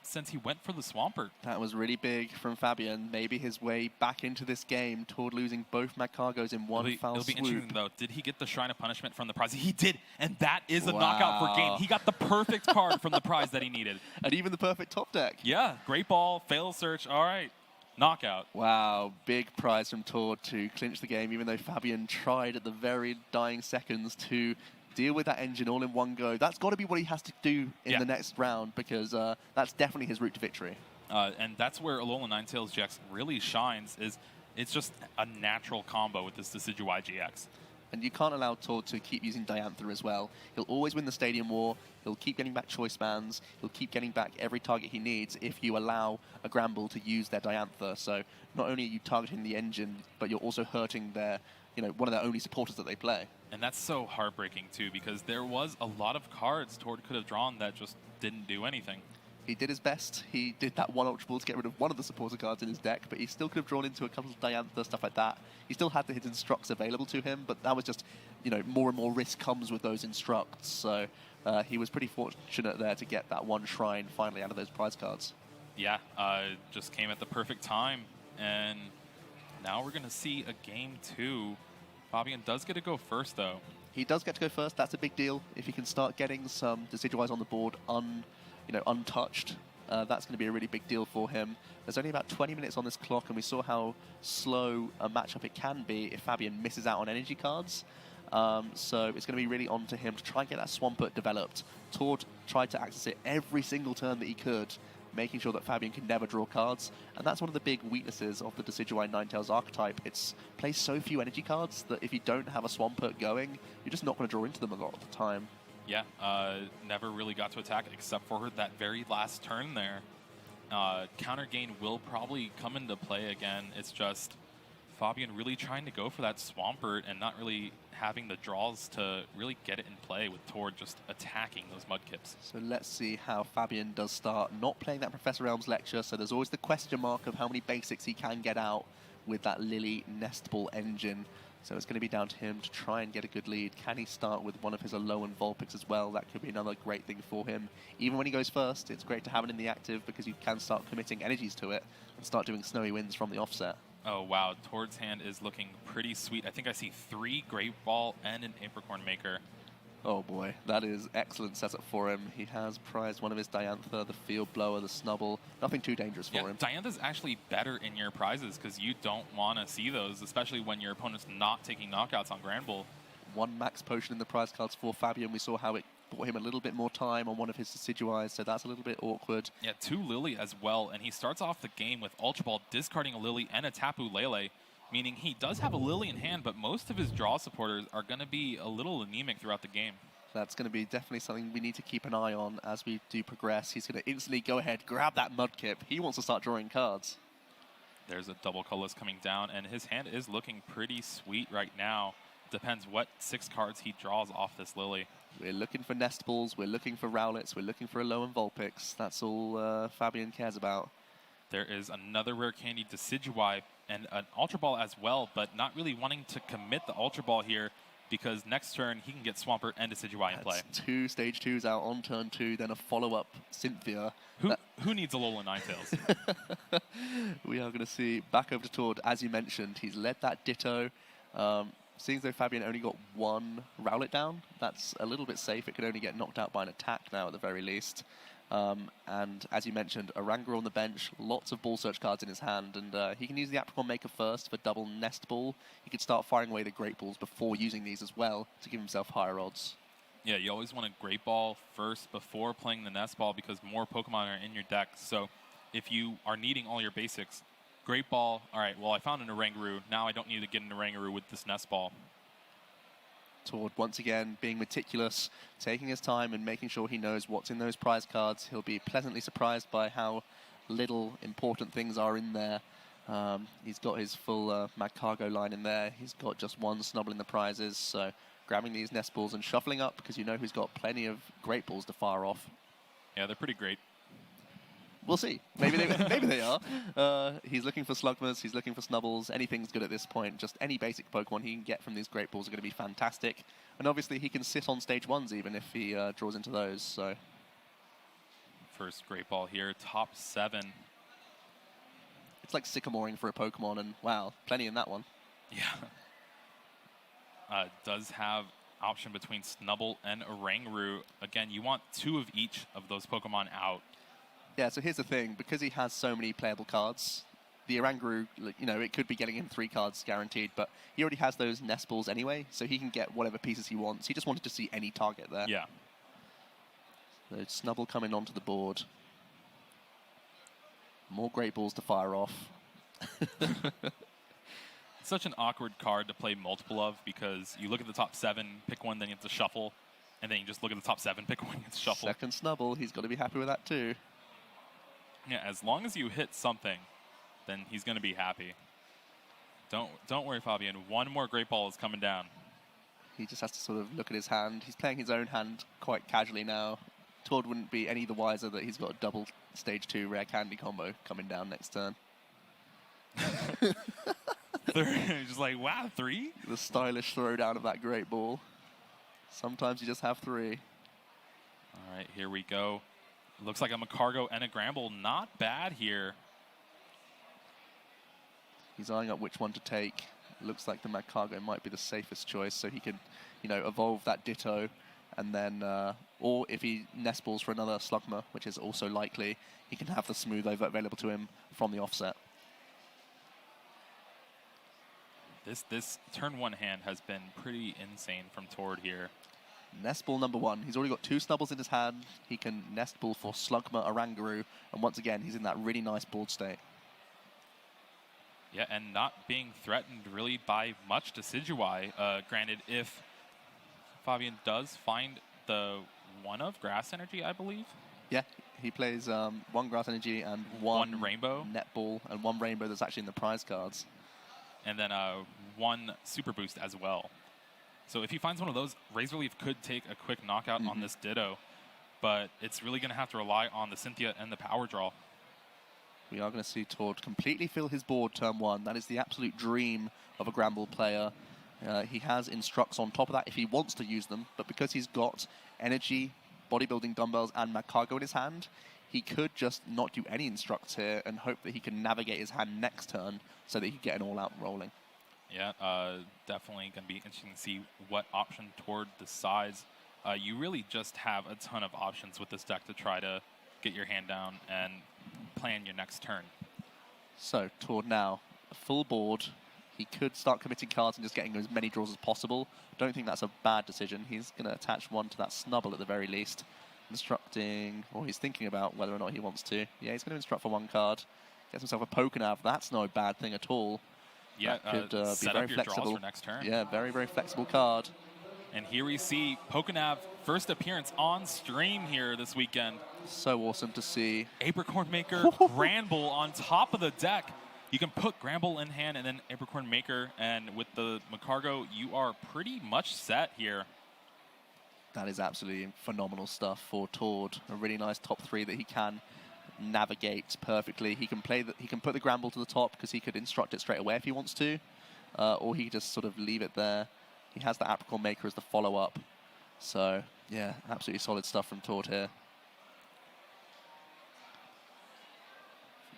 since he went for the Swampert. That was really big from Fabien. Maybe his way back into this game toward losing both Magcargos in one foul swoop. It'll be interesting, though. Did he get the Shrine of Punishment from the prize? He did, and that is a knockout for game. He got the perfect card from the prize that he needed. And even the perfect top deck. Yeah, Great Ball, Fail Search, all right. Knockout. Wow, big prize from Tord to clinch the game, even though Fabien tried at the very dying seconds to deal with that engine all in one go. That's got to be what he has to do in the next round, because that's definitely his route to victory. And that's where Alolan Ninetales GX really shines, is it's just a natural combo with this Decidueye GX. And you can't allow Tord to keep using Diantha as well. He'll always win the Stadium War. He'll keep getting back Choice Bands. He'll keep getting back every target he needs if you allow a Gramble to use their Diantha. So not only are you targeting the engine, but you're also hurting their, one of their only supporters that they play. And that's so heartbreaking, too, because there was a lot of cards Tord could have drawn that just didn't do anything. He did his best. He did that one Ultra Ball to get rid of one of the supporter cards in his deck, but he still could have drawn into a couple of Diantha, stuff like that. He still had his Instructs available to him, but that was just, more and more risk comes with those Instructs. So he was pretty fortunate there to get that one Shrine finally out of those prize cards. Yeah, just came at the perfect time. And now we're going to see a game 2. Fabien does get to go first, though. He does get to go first. That's a big deal. If he can start getting some Decidueyes on the board untouched, that's going to be a really big deal for him. There's only about 20 minutes on this clock, and we saw how slow a matchup it can be if Fabien misses out on energy cards. So it's going to be really on to him to try and get that Swampert developed. Tord tried to access it every single turn that he could, making sure that Fabien can never draw cards. And that's one of the big weaknesses of the Decidueye Ninetales archetype. It's plays so few energy cards that if you don't have a Swampert going, you're just not going to draw into them a lot of the time. Yeah, never really got to attack except for that very last turn there. Counter gain will probably come into play again. It's just Fabien really trying to go for that Swampert and not really having the draws to really get it in play with Tord just attacking those Mudkips. So let's see how Fabien does start. Not playing that Professor Elm's lecture, so there's always the question mark of how many basics he can get out with that Lily Nest Ball engine. So it's going to be down to him to try and get a good lead. Can he start with one of his Alolan Vulpix as well? That could be another great thing for him. Even when he goes first, it's great to have it in the active because you can start committing energies to it and start doing Snowy Winds from the offset. Oh, wow. Tord's hand is looking pretty sweet. I think I see 3 Great Ball and an Apricorn Maker. Oh boy, that is excellent setup for him. He has prized one of his Diantha, the Field Blower, the Snubble. Nothing too dangerous for him. Diantha's actually better in your prizes because you don't want to see those, especially when your opponent's not taking knockouts on Grand Bull. 1 max potion in the prize cards for Fabien. We saw how it bought him a little bit more time on one of his Decidueyes, so that's a little bit awkward. Yeah, 2 Lily as well, and he starts off the game with Ultra Ball, discarding a Lily and a Tapu Lele, meaning he does have a Lily in hand, but most of his draw supporters are going to be a little anemic throughout the game. That's going to be definitely something we need to keep an eye on as we do progress. He's going to instantly go ahead, grab that Mudkip. He wants to start drawing cards. There's a double colorless coming down, and his hand is looking pretty sweet right now. Depends what 6 cards he draws off this Lily. We're looking for Nest Balls, we're looking for Rowlets, we're looking for Alolan Vulpix. That's all Fabien cares about. There is another rare candy Decidueye and an Ultra Ball as well, but not really wanting to commit the Ultra Ball here because next turn he can get Swampert and Decidueye in play. 2 stage 2s out on turn 2, then a follow-up Cynthia. Who needs Alolan Ninetales? We are going to see back over to Tord. As you mentioned, he's led that Ditto. Seeing as though Fabien only got 1 Rowlet down, that's a little bit safe. It could only get knocked out by an attack now at the very least. And as you mentioned, Oranguru on the bench, lots of Ball Search cards in his hand, and he can use the Apricorn Maker first for double Nest Ball. He could start firing away the Great Balls before using these as well to give himself higher odds. Yeah, you always want a Great Ball first before playing the Nest Ball because more Pokemon are in your deck. So if you are needing all your basics, Great Ball, all right, well, I found an Oranguru. Now I don't need to get an Oranguru with this Nest Ball. Tord, once again, being meticulous, taking his time and making sure he knows what's in those prize cards. He'll be pleasantly surprised by how little important things are in there. He's got his full Magcargo line in there. He's got just 1 Snubble in the prizes, so grabbing these Nest Balls and shuffling up because you know he's got plenty of Great Balls to fire off. Yeah, they're pretty great. We'll see. Maybe they are. He's looking for Slugmas. He's looking for Snubbles. Anything's good at this point. Just any basic Pokemon he can get from these Great Balls are going to be fantastic. And obviously he can sit on stage 1s even if he draws into those. So first Great Ball here, top 7. It's like Sycamoring for a Pokemon, and wow, plenty in that one. Yeah. Does have option between Snubble and Oranguru. Again, you want 2 of each of those Pokemon out. Yeah, so here's the thing. Because he has so many playable cards, the Oranguru, you know, it could be getting him 3 cards guaranteed, but he already has those Nest Balls anyway, so he can get whatever pieces he wants. He just wanted to see any target there. Yeah. So Snubble coming onto the board. More Great Balls to fire off. Such an awkward card to play multiple of because you look at the top 7, pick one, then you have to shuffle, and then you just look at the top 7, pick one, you have to shuffle. Second Snubble, he's got to be happy with that too. Yeah, as long as you hit something, then he's going to be happy. Don't worry, Fabien. 1 more Great Ball is coming down. He just has to sort of look at his hand. He's playing his own hand quite casually now. Tord wouldn't be any the wiser that he's got a double stage 2 rare candy combo coming down next turn. Just like, wow, 3? The stylish throwdown of that Great Ball. Sometimes you just have 3. All right, here we go. Looks like a Magcargo and a Gramble. Not bad here. He's eyeing up which one to take. Looks like the Magcargo might be the safest choice, so he can, you know, evolve that Ditto, and then, or if he Nest Balls for another Slugma, which is also likely, he can have the Smooth Over available to him from the offset. This turn 1 hand has been pretty insane from Tord here. Nest Ball number 1. He's already got 2 Snubbles in his hand. He can Nest Ball for Slugma, Oranguru, and once again, he's in that really nice board state. Yeah, and not being threatened really by much Decidueye. Granted, if Fabien does find the 1 of Grass Energy, I believe. Yeah, he plays 1 Grass Energy and 1 Rainbow. Netball, and 1 Rainbow that's actually in the prize cards. And then 1 Super Boost as well. So if he finds one of those, Razor Leaf could take a quick knockout on this Ditto, but it's really going to have to rely on the Cynthia and the Power Draw. We are going to see Tord completely fill his board turn 1. That is the absolute dream of a Granbull player. He has Instructs on top of that if he wants to use them, but because he's got Energy, Bodybuilding Dumbbells, and Magcargo in his hand, he could just not do any Instructs here and hope that he can navigate his hand next turn so that he can get an all-out rolling. Yeah, definitely going to be interesting to see what option Tord decides. You really just have a ton of options with this deck to try to get your hand down and plan your next turn. So, Tord now, a full board. He could start committing cards and just getting as many draws as possible. Don't think that's a bad decision. He's going to attach 1 to that Snubble at the very least. Instructing, or he's thinking about whether or not he wants to. Yeah, he's going to instruct for 1 card. Gets himself a Pokénav. That's no bad thing at all. Yeah, that could be set very up your flexible. draws for next turn. Yeah, very, very flexible card. And here we see Pokénav first appearance on stream here this weekend. So awesome to see. Apricorn Maker, Granbull on top of the deck. You can put Granbull in hand and then Apricorn Maker, and with the Magcargo, you are pretty much set here. That is absolutely phenomenal stuff for Tord. A really nice top 3 that he can navigate perfectly. He can play. He can put the Granbull to the top because he could instruct it straight away if he wants to, or he just sort of leave it there. He has the Apricorn Maker as the follow-up. So yeah, absolutely solid stuff from Tord here.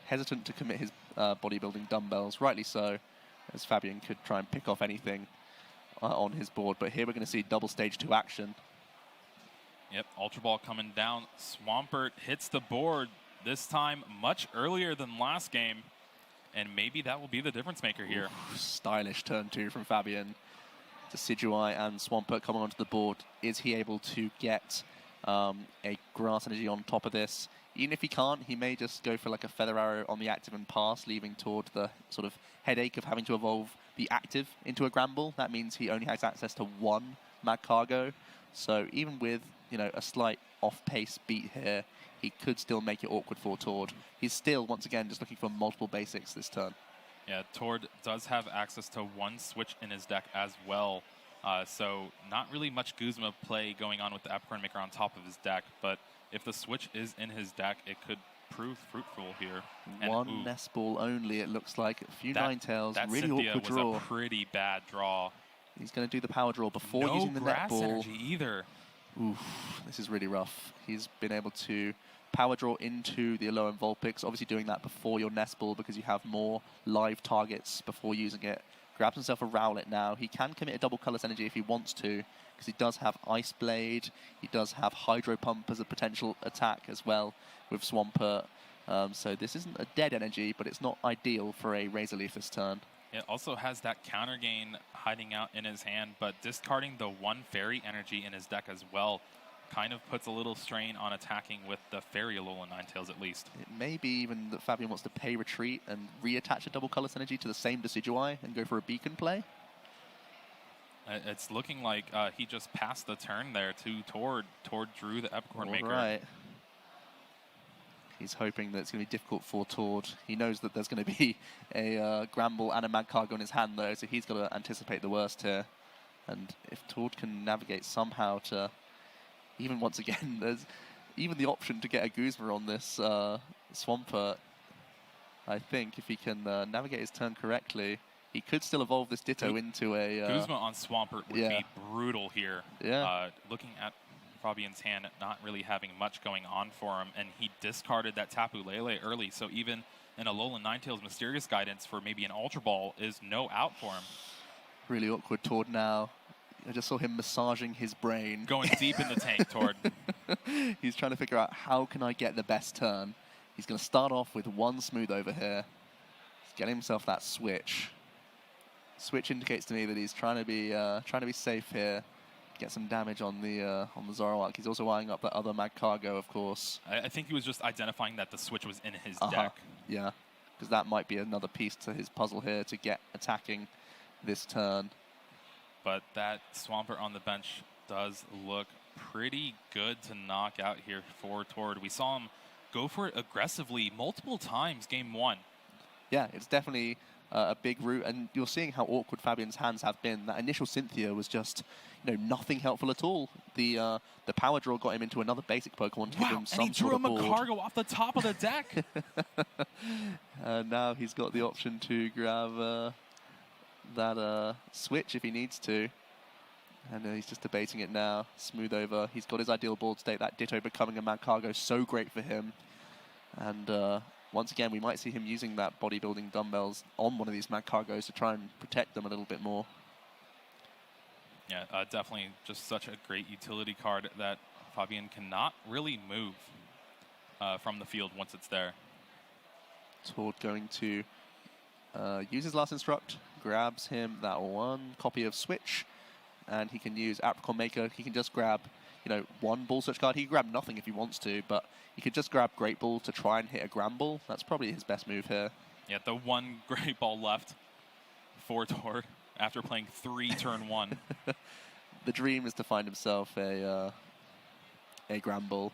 Hesitant to commit his bodybuilding dumbbells, rightly so, as Fabien could try and pick off anything on his board. But here we're going to see double stage 2 action. Yep, Ultra Ball coming down. Swampert hits the board, this time much earlier than last game. And maybe that will be the difference maker here. Ooh, stylish turn 2 from Fabien. Decidueye and Swampert coming onto the board. Is he able to get a Grass Energy on top of this? Even if he can't, he may just go for like a Feather Arrow on the active and pass, leaving Tord the sort of headache of having to evolve the active into a Granbull. That means he only has access to 1 Magcargo. So even with, you know, a slight off-pace beat here, he could still make it awkward for Tord. He's still, once again, just looking for multiple basics this turn. Yeah, Tord does have access to 1 switch in his deck as well. So not really much Guzma play going on with the Apricorn Maker on top of his deck, but if the switch is in his deck, it could prove fruitful here. And, 1 Nest Ball only, it looks like. A few Ninetales, that really Cynthia awkward was draw. a pretty bad draw. He's going to do the power draw before using the Net Ball. No Grass Energy either. Oof, this is really rough. He's been able to power draw into the Alolan Vulpix, obviously doing that before your Nest Ball because you have more live targets before using it. Grabs himself a Rowlet now. He can commit a double Colorless Energy if he wants to, because he does have Ice Blade. He does have Hydro Pump as a potential attack as well with Swampert. So this isn't a dead energy, but it's not ideal for a Razor Leaf this turn. It also has that counter gain hiding out in his hand, but discarding the 1 Fairy Energy in his deck as well kind of puts a little strain on attacking with the Fairy Alolan Ninetales at least. It may be even that Fabien wants to pay Retreat and reattach a double Colorless Energy to the same Decidueye and go for a Beacon play. It's looking like he just passed the turn there to Tord. Tord drew the Apricorn Maker. Right. He's hoping that it's going to be difficult for Tord. He knows that there's going to be a Granbull and a Magcargo in his hand, though, so he's got to anticipate the worst here. And if Tord can navigate somehow to... Even once again, there's even the option to get a Guzma on this Swampert. I think if he can navigate his turn correctly, he could still evolve this Ditto into a... Guzma on Swampert would be brutal here. Yeah. Looking at Fabien's hand, not really having much going on for him, and he discarded that Tapu Lele early, so even an Alolan Ninetales Mysterious Guidance for maybe an Ultra Ball is no out for him. Really awkward Tord now. I just saw him massaging his brain. Going deep in the tank, Tord. He's trying to figure out how can I get the best turn. He's going to start off with 1 smooth over here. He's getting himself that switch. Switch indicates to me that he's trying to be safe here. get some damage on the Zoroark. He's also eyeing up that other Magcargo, of course. I think he was just identifying that the switch was in his deck. Yeah, because that might be another piece to his puzzle here to get attacking this turn. But that Swampert on the bench does look pretty good to knock out here for Tord. We saw him go for it aggressively multiple times game 1. Yeah, it's definitely a big route, and you're seeing how awkward Fabien's hands have been. That initial Cynthia was just, nothing helpful at all. The power draw got him into another basic Pokemon to give him some sort of board. And he drew a Magcargo off the top of the deck. And now he's got the option to grab that switch if he needs to. And he's just debating it now. Smooth over. He's got his ideal board state. That Ditto becoming a Magcargo, so great for him. And once again, we might see him using that bodybuilding dumbbells on one of these Magcargos to try and protect them a little bit more. Yeah, definitely just such a great utility card that Fabien cannot really move from the field once it's there. Tord going to use his last instruct, grabs him that one copy of Switch, and he can use Apricot Maker. He can just grab, one Ball Search card. He can grab nothing if he wants to, but he could just grab Great Ball to try and hit a Grand Ball. That's probably his best move here. Yeah, the one Great Ball left for Tord after playing 3 turn 1. The dream is to find himself a Grand Ball.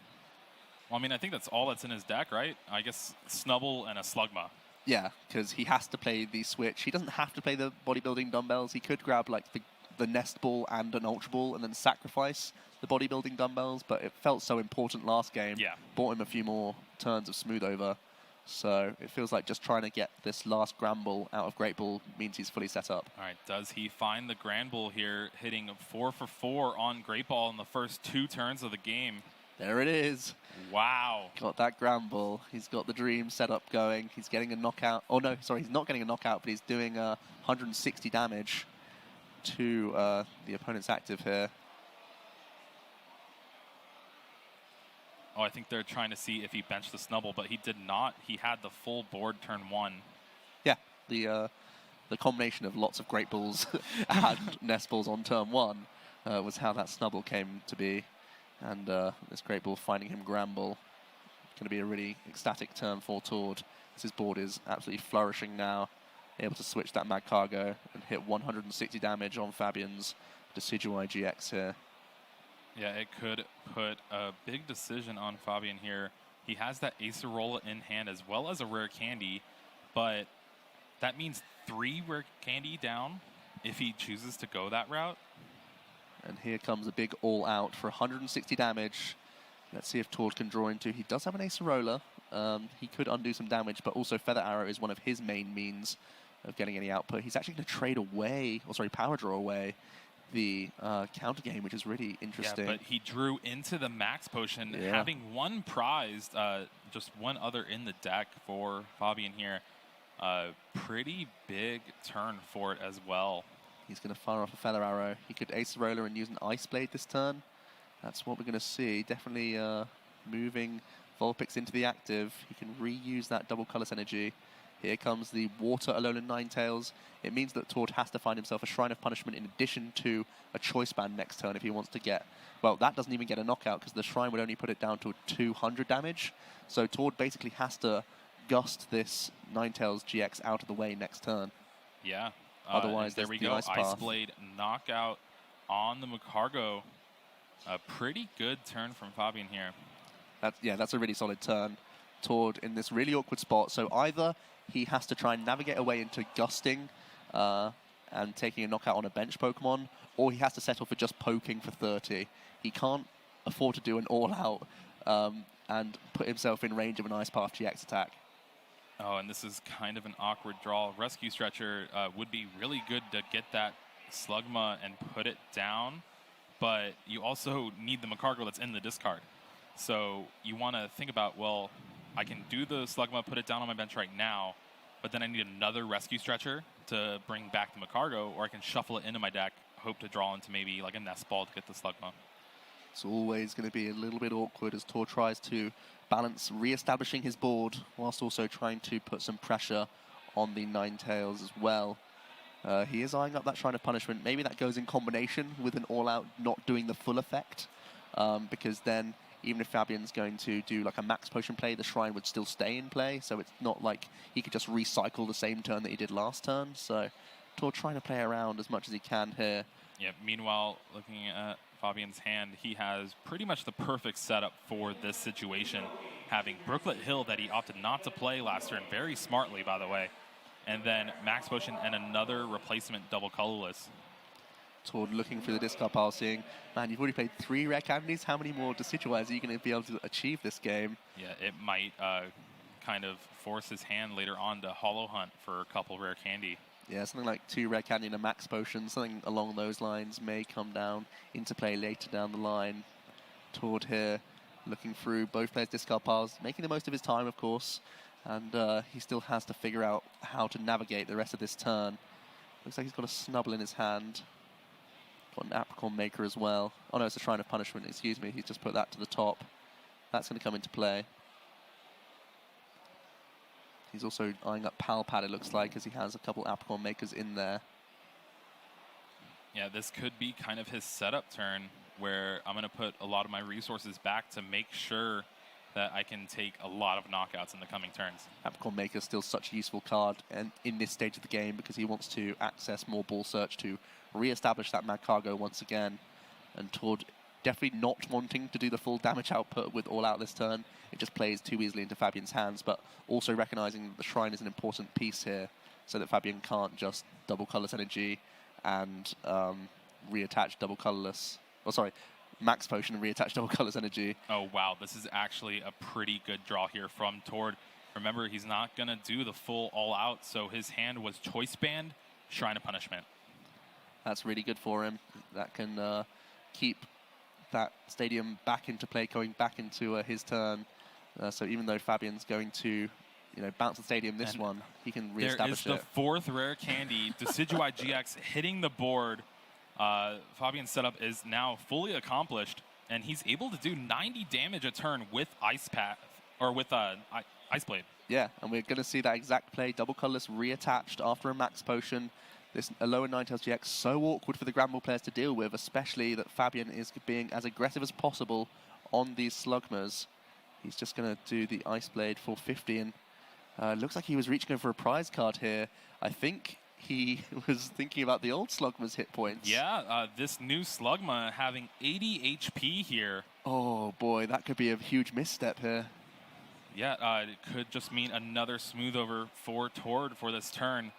Well, I mean, I think that's all that's in his deck, right? I guess Snubble and a Slugma. Yeah, because he has to play the Switch. He doesn't have to play the bodybuilding dumbbells. He could grab like the Nest Ball and an Ultra Ball and then sacrifice the bodybuilding dumbbells, but it felt so important last game. Yeah. Bought him a few more turns of smooth over. So it feels like just trying to get this last Grand Ball out of Great Ball means he's fully set up. All right, does he find the Grand Ball here, hitting 4 for 4 on Great Ball in the first 2 turns of the game? There it is. Wow. Got that Grand Ball. He's got the dream setup going. He's getting a knockout. Oh, no, sorry, he's not getting a knockout, but he's doing 160 damage to the opponent's active here. Oh, I think they're trying to see if he benched the Snubble, but he did not. He had the full board turn 1. Yeah, the combination of lots of Great Balls and Nest Balls on turn 1 was how that Snubble came to be. And this Great Ball finding him Grand Ball. Going to be a really ecstatic turn for Tord. His board is absolutely flourishing now. Able to switch that Magcargo and hit 160 damage on Fabien's Decidueye GX here. Yeah, it could put a big decision on Fabien here. He has that Acerola in hand as well as a Rare Candy, but that means 3 Rare Candy down if he chooses to go that route. And here comes a big all-out for 160 damage. Let's see if Tord can draw into. He does have an Acerola. He could undo some damage, but also Feather Arrow is one of his main means of getting any output. He's actually going to trade away, or sorry, power draw away the counter game, which is really interesting. Yeah, but he drew into the Max Potion, having one prized, just one other in the deck for Fabien here. Pretty big turn for it as well. He's going to fire off a Feather Arrow. He could Acerola and use an Ice Blade this turn. That's what we're going to see. Definitely moving Vulpix into the active. He can reuse that double Colorless Energy. Here comes the Water Alolan Ninetales. It means that Tord has to find himself a Shrine of Punishment in addition to a Choice Band next turn if he wants to get... Well, that doesn't even get a knockout because the Shrine would only put it down to 200 damage. So Tord basically has to gust this Ninetales GX out of the way next turn. Yeah. Otherwise, there we go. Ice Blade knockout on the Magcargo. A pretty good turn from Fabien here. That's a really solid turn. Tord in this really awkward spot. So either he has to try and navigate away into gusting and taking a knockout on a bench Pokemon, or he has to settle for just poking for 30. He can't afford to do an all-out and put himself in range of an Ice Path GX attack. Oh, and this is kind of an awkward draw. Rescue Stretcher would be really good to get that Slugma and put it down, but you also need the Magcargo that's in the discard. So you want to think about, well, I can do the Slugma, put it down on my bench right now, but then I need another Rescue Stretcher to bring back the Magcargo, or I can shuffle it into my deck, hope to draw into maybe like a Nest Ball to get the Slugma. It's always going to be a little bit awkward as Tord tries to balance re-establishing his board whilst also trying to put some pressure on the Ninetales as well. He is eyeing up that Shrine of Punishment. Maybe that goes in combination with an all-out not doing the full effect, because then even if Fabien's going to do like a max potion play, the Shrine would still stay in play, so it's not like he could just recycle the same turn that he did last turn. So Tor trying to play around as much as he can here. Yeah, meanwhile, looking at Fabien's hand, he has pretty much the perfect setup for this situation, having Brooklet Hill that he opted not to play last turn, very smartly, by the way, and then Max Potion and another replacement double colorless. Tord looking through the discard pile, seeing, man, you've already played 3 rare candies. How many more Decidueyes are you going to be able to achieve this game? Yeah, it might kind of force his hand later on to hollow hunt for a couple rare candy. Yeah, something like 2 rare candy and a max potion, something along those lines may come down into play later down the line. Tord here looking through both players' discard piles, making the most of his time, of course, and he still has to figure out how to navigate the rest of this turn. Looks like he's got a Snubble in his hand. Got an Apricorn Maker as well. Oh no, it's a Shrine of Punishment, excuse me. He's just put that to the top. That's going to come into play. He's also eyeing up Pal Pad, it looks like, as he has a couple Apricorn Makers in there. Yeah, this could be kind of his setup turn, where I'm going to put a lot of my resources back to make sure that I can take a lot of knockouts in the coming turns. Apricorn Maker is still such a useful card and in this stage of the game, because he wants to access more Ball Search to re-establish that Mad Cargo once again. And Tord definitely not wanting to do the full damage output with All Out this turn. It just plays too easily into Fabien's hands, but also recognizing that the Shrine is an important piece here, so that Fabien can't just double colorless energy and reattach double colorless. Oh, sorry, Max Potion and reattach double colorless energy. Oh, wow. This is actually a pretty good draw here from Tord. Remember, he's not going to do the full All Out, so his hand was Choice Band, Shrine of Punishment. That's really good for him. That can keep that stadium back into play, going back into his turn. So even though Fabien's going to, bounce the stadium this one, he can reestablish it. There is the 4th rare candy, Decidueye GX hitting the board. Fabien's setup is now fully accomplished, and he's able to do 90 damage a turn with Ice Path, or with Ice Blade. Yeah, and we're going to see that exact play, double colorless reattached after a Max Potion. This lower Ninetales GX so awkward for the Granbull players to deal with, especially that Fabien is being as aggressive as possible on these Slugmas. He's just going to do the Ice Blade for 50, and looks like he was reaching over a prize card here. I think he was thinking about the old Slugma's hit points. Yeah, this new Slugma having 80 HP here. Oh boy, that could be a huge misstep here. Yeah, it could just mean another smooth over for Tord for this turn.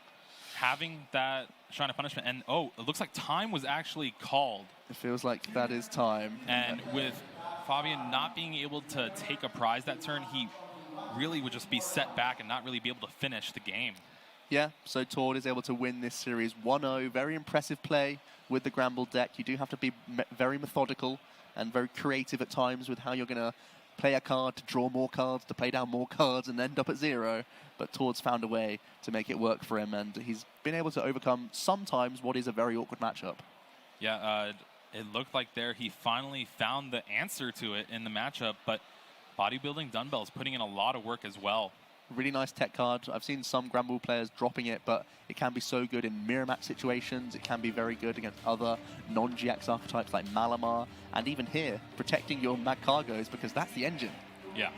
Having that Shrine of Punishment, and oh, it looks like time was actually called. It feels like that is time. And with Fabien not being able to take a prize that turn, he really would just be set back and not really be able to finish the game. Yeah, so Tord is able to win this series 1-0. Very impressive play with the Granbull deck. You do have to be very methodical and very creative at times with how you're going to play a card to draw more cards, to play down more cards, and end up at 0. But Tord's found a way to make it work for him, and he's been able to overcome sometimes what is a very awkward matchup. Yeah, it looked like there he finally found the answer to it in the matchup, but Bodybuilding Dumbbells putting in a lot of work as well. Really nice tech card. I've seen some Granbull players dropping it, but it can be so good in mirror match situations. It can be very good against other non-GX archetypes like Malamar, and even here, protecting your Mad Cargos, because that's the engine. Yeah.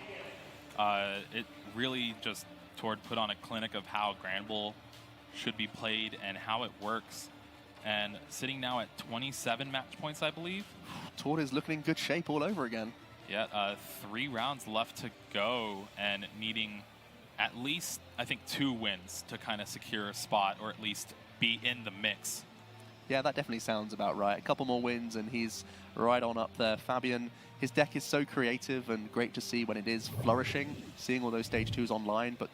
It really just Tord put on a clinic of how Granbull should be played and how it works. And sitting now at 27 match points, I believe. Tord is looking in good shape all over again. Yeah, 3 rounds left to go, and needing at least, I think, 2 wins to kind of secure a spot, or at least be in the mix. Yeah, that definitely sounds about right. A couple more wins and he's right on up there. Fabien, his deck is so creative and great to see when it is flourishing, seeing all those stage 2s online, but